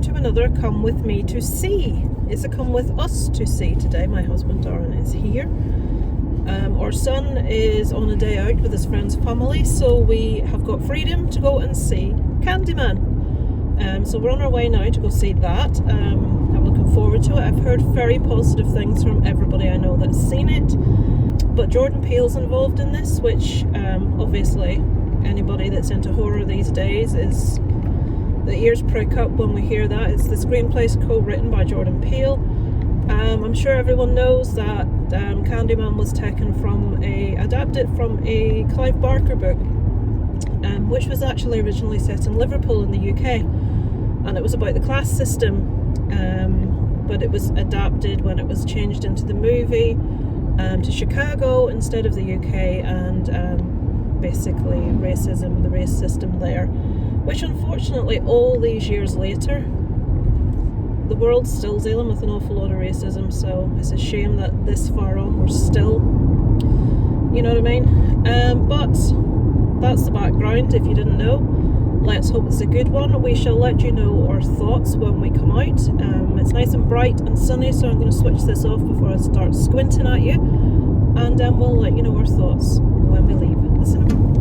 welcome to another Come With Me to See. It's a Come With Us to See today. My husband Darren is here. Our son is on a day out with his friend's family, so we have got freedom to go and see Candyman. So we're on our way now to go see that. I'm looking forward to it. I've heard very positive things from everybody I know that's seen it. But Jordan Peele's involved in this, which obviously anybody that's into horror these days is... the ears prick up when we hear that. It's the screenplay's co-written by Jordan Peele. I'm sure everyone knows that Candyman was adapted from a Clive Barker book, which was actually originally set in Liverpool in the UK, and it was about the class system, but it was adapted when it was changed into the movie to Chicago instead of the UK, and basically racism, the race system there, which unfortunately all these years later the world's still dealing with an awful lot of racism. So it's a shame that this far on we're still, you know what I mean, but that's the background if you didn't know. Let's hope it's a good one. We shall let you know our thoughts when we come out. It's nice and bright and sunny, so I'm going to switch this off before I start squinting at you, and we'll let you know our thoughts when we leave the cinema.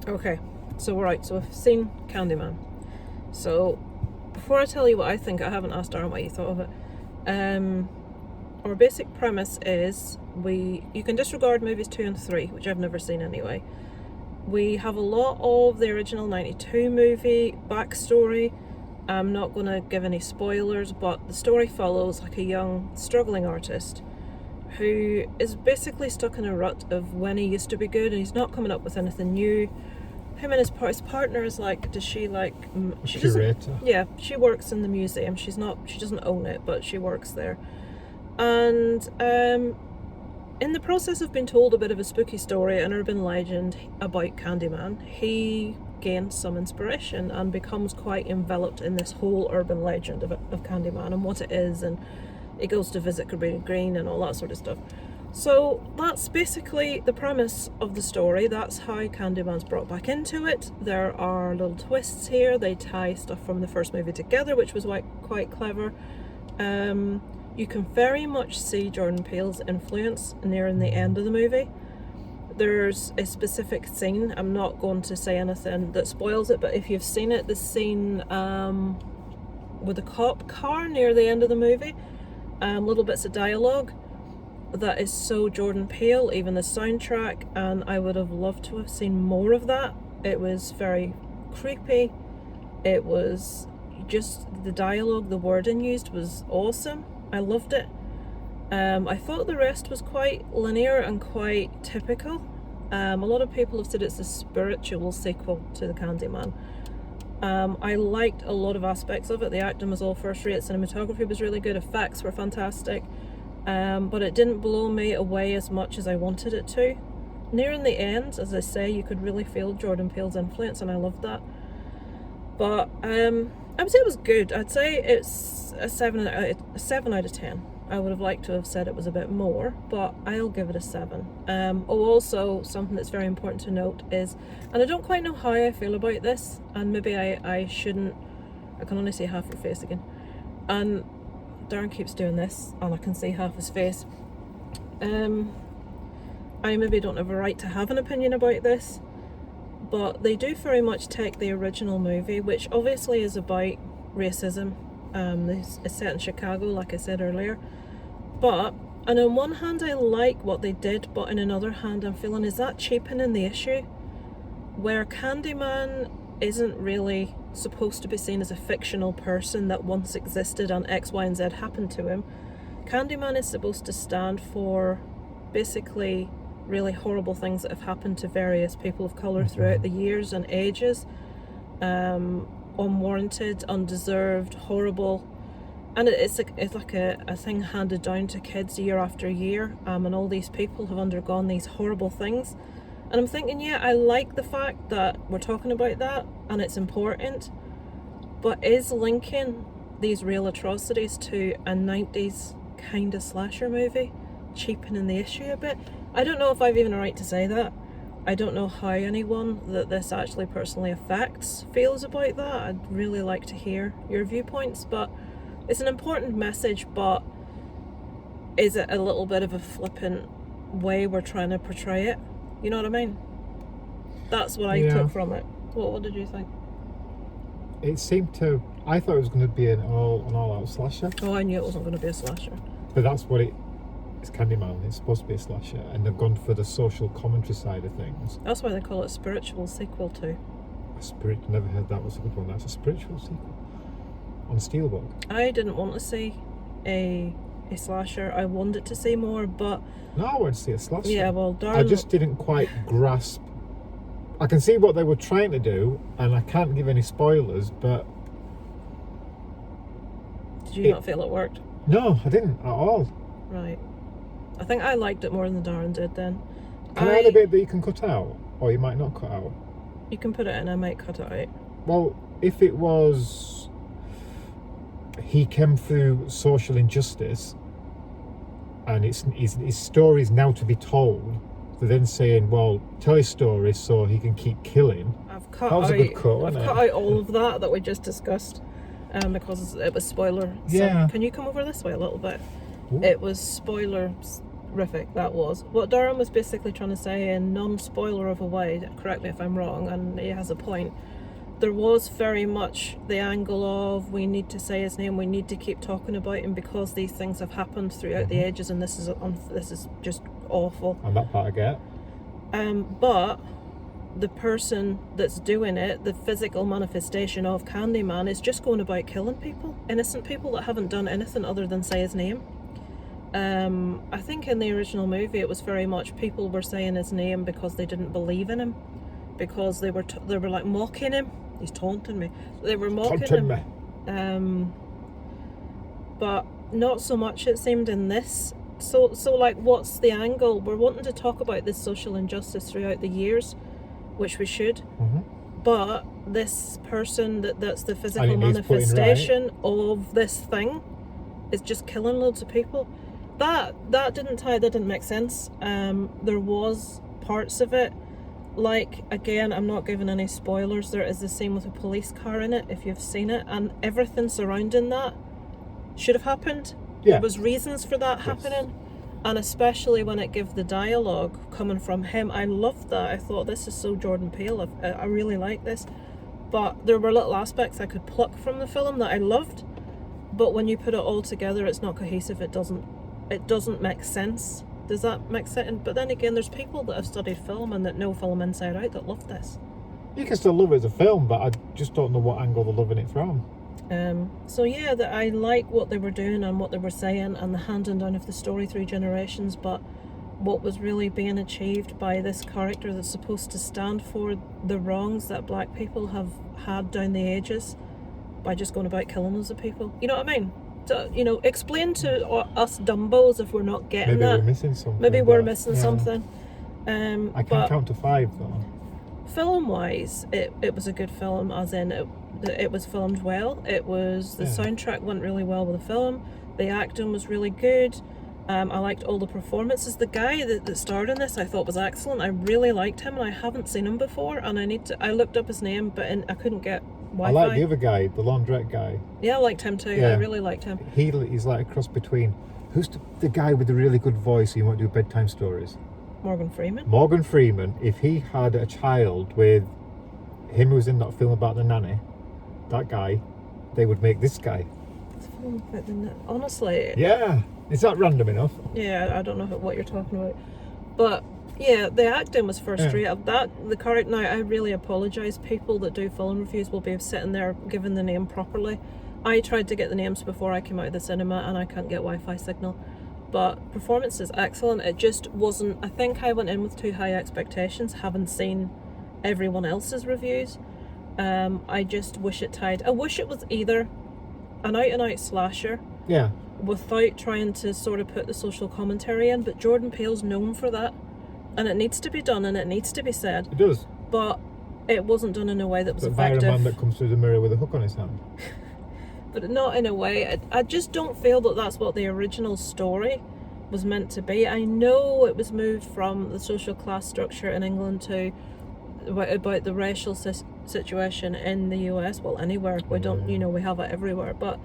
Okay, so we're out. So I've seen Candyman. So before I tell you what I think, I haven't asked Darren what he thought of it. Our basic premise is you can disregard movies 2 and 3, which I've never seen anyway. We have a lot of the original 92 movie backstory. I'm not going to give any spoilers, but the story follows like a young struggling artist who is basically stuck in a rut of when he used to be good and he's not coming up with anything new. Him and his partner is like, does she like... she curator. Yeah, she works in the museum. She doesn't own it, but she works there. And in the process of being told a bit of a spooky story, an urban legend about Candyman, he gains some inspiration and becomes quite enveloped in this whole urban legend of Candyman and what it is, and he goes to visit Cabrini Green and all that sort of stuff. So that's basically the premise of the story. That's how Candyman's brought back into it. There are little twists here. They tie stuff from the first movie together, which was quite clever. You can very much see Jordan Peele's influence nearing the end of the movie. There's a specific scene, I'm not going to say anything that spoils it, but if you've seen it, the scene with the cop car near the end of the movie, little bits of dialogue that is so Jordan Peele, even the soundtrack, and I would have loved to have seen more of that. It was very creepy. It was just the dialogue, the wording used was awesome. I loved it. I thought the rest was quite linear and quite typical. A lot of people have said it's a spiritual sequel to the Candyman. I liked a lot of aspects of it. The acting was all first rate, cinematography was really good, effects were fantastic, but it didn't blow me away as much as I wanted it to. Nearing the end, as I say, you could really feel Jordan Peele's influence, and I loved that. But I would say it was good. I'd say it's a 7 out of 10. I would have liked to have said it was a bit more, but I'll give it a 7. Also, something that's very important to note is, and I don't quite know how I feel about this, and maybe I shouldn't, I can only see half her face again, and Darren keeps doing this, and I can see half his face. I maybe don't have a right to have an opinion about this, but they do very much take the original movie, which obviously is about racism. It's set in Chicago, like I said earlier, and on one hand I like what they did, but on another hand I'm feeling, is that cheapening the issue? Where Candyman isn't really supposed to be seen as a fictional person that once existed and X, Y, and Z happened to him. Candyman is supposed to stand for basically really horrible things that have happened to various people of colour throughout the years and ages. Unwarranted, undeserved, horrible. And it's like a thing handed down to kids year after year, and all these people have undergone these horrible things. And I'm thinking, yeah, I like the fact that we're talking about that and it's important, but is linking these real atrocities to a 90s kind of slasher movie cheapening the issue a bit? I don't know if I've even a right to say that. I don't know how anyone that this actually personally affects feels about that. I'd really like to hear your viewpoints, but it's an important message, but is it a little bit of a flippant way we're trying to portray it? You know what I mean? That's what I took from it. What did you think? It seemed to... I thought it was going to be an all-out slasher. Oh, I knew it wasn't going to be a slasher. But that's what it's Candyman. It's supposed to be a slasher, and they've gone for the social commentary side of things. That's why they call it a spiritual sequel too. Never heard that was a good one. That's a spiritual sequel on Steelbook. I didn't want to see a slasher. I wanted to see more, but no, I wanted to see a slasher. Yeah, well, I just didn't quite grasp. I can see what they were trying to do, and I can't give any spoilers, but did you not feel it worked? No, I didn't at all. Right. I think I liked it more than Darren did then. Can I add a bit that you can cut out? Or you might not cut out? You can put it in, I might cut it out. Well, if it was... he came through social injustice, and his story is now to be told, they're then saying, well, tell his story so he can keep killing. That was a good cut, wasn't it? I've cut out all of that we just discussed, because it was spoiler. Yeah. So can you come over this way a little bit? Ooh. It was spoilerific, that was. What Darren was basically trying to say in non-spoiler of a way, correct me if I'm wrong, and he has a point, there was very much the angle of we need to say his name, we need to keep talking about him because these things have happened throughout the ages, and this is just awful. And that part I get. But the person that's doing it, the physical manifestation of Candyman, is just going about killing people, innocent people that haven't done anything other than say his name. I think in the original movie it was very much people were saying his name because they didn't believe in him, because they were like mocking him. He's taunting me. They were mocking him. But not so much, it seemed, in this. So like, what's the angle? We're wanting to talk about this social injustice throughout the years, which we should. But this person that's the physical manifestation of this thing is just killing loads of people. That didn't make sense. There was parts of it, like, again, I'm not giving any spoilers, there is the scene with a police car in it, if you've seen it, and everything surrounding that should have happened. There was reasons for that happening, and especially when it gave the dialogue coming from him. I loved that. I thought, this is so Jordan Peele. I really like this. But there were little aspects I could pluck from the film that I loved, but when you put it all together, it's not cohesive. It doesn't make sense. Does that make sense? But then again, there's people that have studied film and that know film inside out that love this. You can still love it as a film, but I just don't know what angle they're loving it from. So yeah, that I like what they were doing and what they were saying and the handing down of the story through generations, but what was really being achieved by this character that's supposed to stand for the wrongs that black people have had down the ages by just going about killing loads of people. You know what I mean? To, explain to us dumbos if we're not getting that. Maybe we're missing something. Maybe we're missing something. I can't count to 5 though. Film-wise, it was a good film, as in it was filmed well. It was the soundtrack went really well with the film. The acting was really good. I liked all the performances. The guy that starred in this, I thought was excellent. I really liked him, and I haven't seen him before. And I looked up his name, but I couldn't get Wi-Fi. I like the other guy, the laundrette guy. Yeah, I liked him too. Yeah. I really liked him. He's like a cross between... Who's the guy with the really good voice who won't do bedtime stories? Morgan Freeman. Morgan Freeman. If he had a child with him who was in that film about the nanny, that guy, they would make this guy. Honestly. Yeah. Is that random enough? Yeah, I don't know what you're talking about. But Yeah, the acting was first Yeah. rate. The correct now. I really apologise. People that do film reviews will be sitting there giving the name properly. I tried to get the names before I came out of the cinema, and I can't get Wi-Fi signal. But performance is excellent. It just wasn't. I think I went in with too high expectations, having seen everyone else's reviews. I just wish it tied. I wish it was either an out-and-out slasher. Yeah. Without trying to sort of put the social commentary in, but Jordan Peele's known for that. And it needs to be done, and it needs to be said. It does. But it wasn't done in a way that was But effective. Iron Man that comes through the mirror with a hook on his hand. But not in a way. I just don't feel that that's what the original story was meant to be. I know it was moved from the social class structure in England to about the racial situation in the US. Well, anywhere. We don't, we have it everywhere. But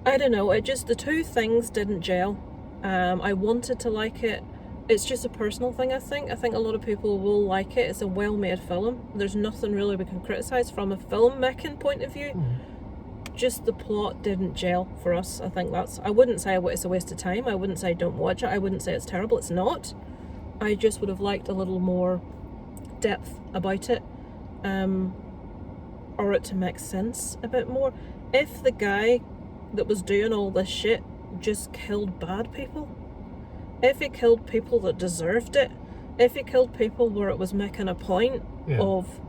I don't know. The two things didn't gel. I wanted to like it. It's just a personal thing, I think. I think a lot of people will like it. It's a well-made film. There's nothing really we can criticise from a filmmaking point of view. Just the plot didn't gel for us. I think I wouldn't say it's a waste of time. I wouldn't say don't watch it. I wouldn't say it's terrible. It's not. I just would have liked a little more depth about it. Or it to make sense a bit more. If the guy that was doing all this shit just killed bad people, if he killed people that deserved it, if he killed people where it was making a point of,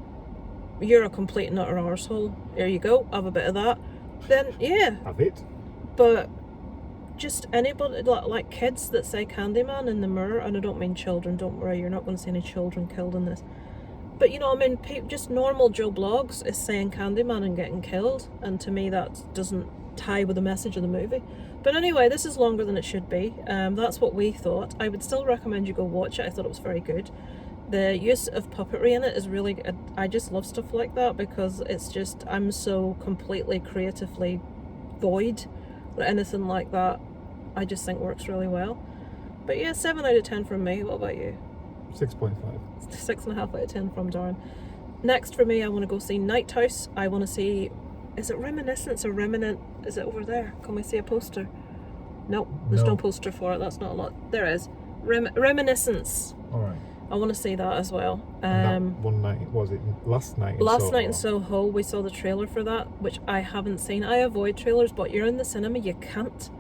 you're a complete and utter arsehole, here you go, have a bit of that, then yeah. Have it. But just anybody, like kids that say Candyman in the mirror, and I don't mean children, don't worry, you're not going to see any children killed in this. But just normal Joe Blogs is saying Candyman and getting killed, and to me that doesn't tie with the message of the movie. But anyway, this is longer than it should be. That's what we thought. I would still recommend you go watch it. I thought it was very good. The use of puppetry in it is really good. I just love stuff like that because it's just, I'm so completely creatively void or anything like that. I just think works really well. But yeah, 7 out of 10 from me. What about you? 6.5. 6.5 out of 10 from Darren. Next for me, I want to go see Night House. I want to see, is it Reminiscence or Remnant? Is it over there? Can we see a poster? Nope, there's no poster for it. That's not a lot. There is. Reminiscence. All right. I want to see that as well. And that one night, was it last night? Last night in Soho, we saw the trailer for that, which I haven't seen. I avoid trailers, but you're in the cinema, you can't.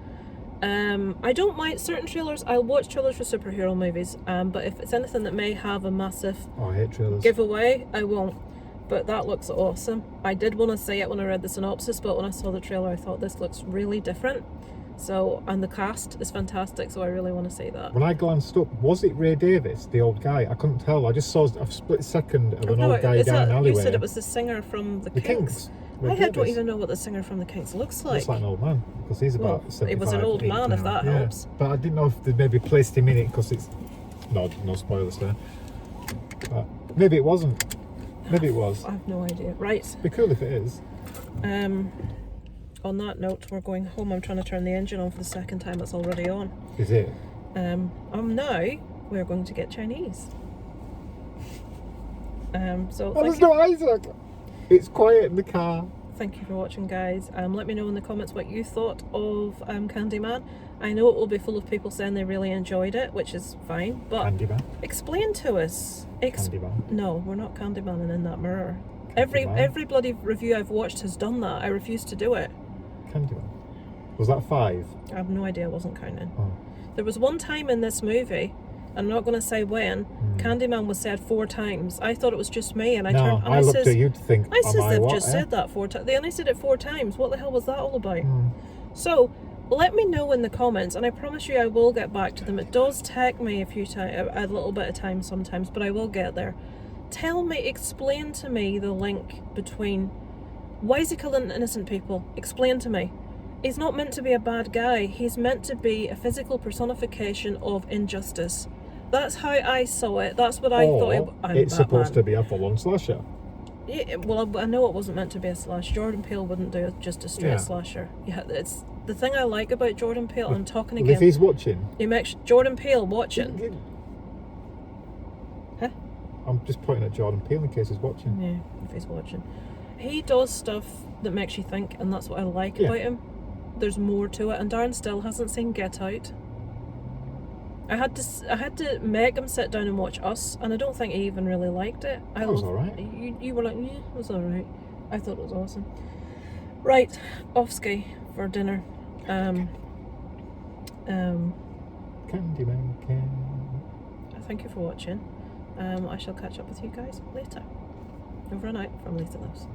I don't mind certain trailers. I'll watch trailers for superhero movies, but if it's anything that may have a massive I hate trailers. giveaway, I won't. But that looks awesome. I did want to say it when I read the synopsis, but when I saw the trailer, I thought this looks really different. So, and the cast is fantastic, so I really want to see that. When I glanced up, was it Ray Davis, the old guy? I couldn't tell. I just saw a split second of an old guy down an alleyway. You said it was the singer from the Kinks. I don't even know what the singer from the Kinks looks like. Looks like an old man, because he's about 75. He was an old man, if that helps. But I didn't know if they maybe placed him in it, because it's... No spoilers there. But maybe it wasn't. Maybe it was. I have no idea. Right. It'd be cool if it is. On that note, we're going home. I'm trying to turn the engine on for the second time. It's already on. Is it? Now we're going to get Chinese. There's no Isaac. It's quiet in the car. Thank you for watching, guys. Let me know in the comments what you thought of Candyman. I know it will be full of people saying they really enjoyed it, which is fine. But Candyman. Explain to us. Candyman. No, we're not Candyman in that mirror. Candyman. Every bloody review I've watched has done that. I refuse to do it. Candyman. Was that 5? I have no idea. I wasn't counting. Oh. There was one time in this movie, I'm not going to say when, Candyman was said 4 times. I thought it was just me, and I turned and I looked at you to think, I says they've just said that 4 times. They only said it 4 times. What the hell was that all about? So let me know in the comments, and I promise you I will get back to them. It does take me a little bit of time sometimes, but I will get there. Explain to me the link between, why is he killing innocent people? Explain to me. He's not meant to be a bad guy. He's meant to be a physical personification of injustice. That's how I saw it. That's what I thought. It's supposed to be a full-on slasher. Yeah, well, I know it wasn't meant to be a slash. Jordan Peele wouldn't do just a straight slasher. Yeah, it's the thing I like about Jordan Peele. I'm talking again. If he's watching, you make Jordan Peele watching. Huh? I'm just pointing at Jordan Peele in case he's watching. Yeah, if he's watching, he does stuff that makes you think, and that's what I like about him. There's more to it, and Darren still hasn't seen Get Out. I had to make him sit down and watch Us, and I don't think he even really liked it. That was alright. You were like, yeah, it was alright. I thought it was awesome. Right, off ski for dinner. Candyman can. Thank you for watching. I shall catch up with you guys later. Over and out from Lisa Loves.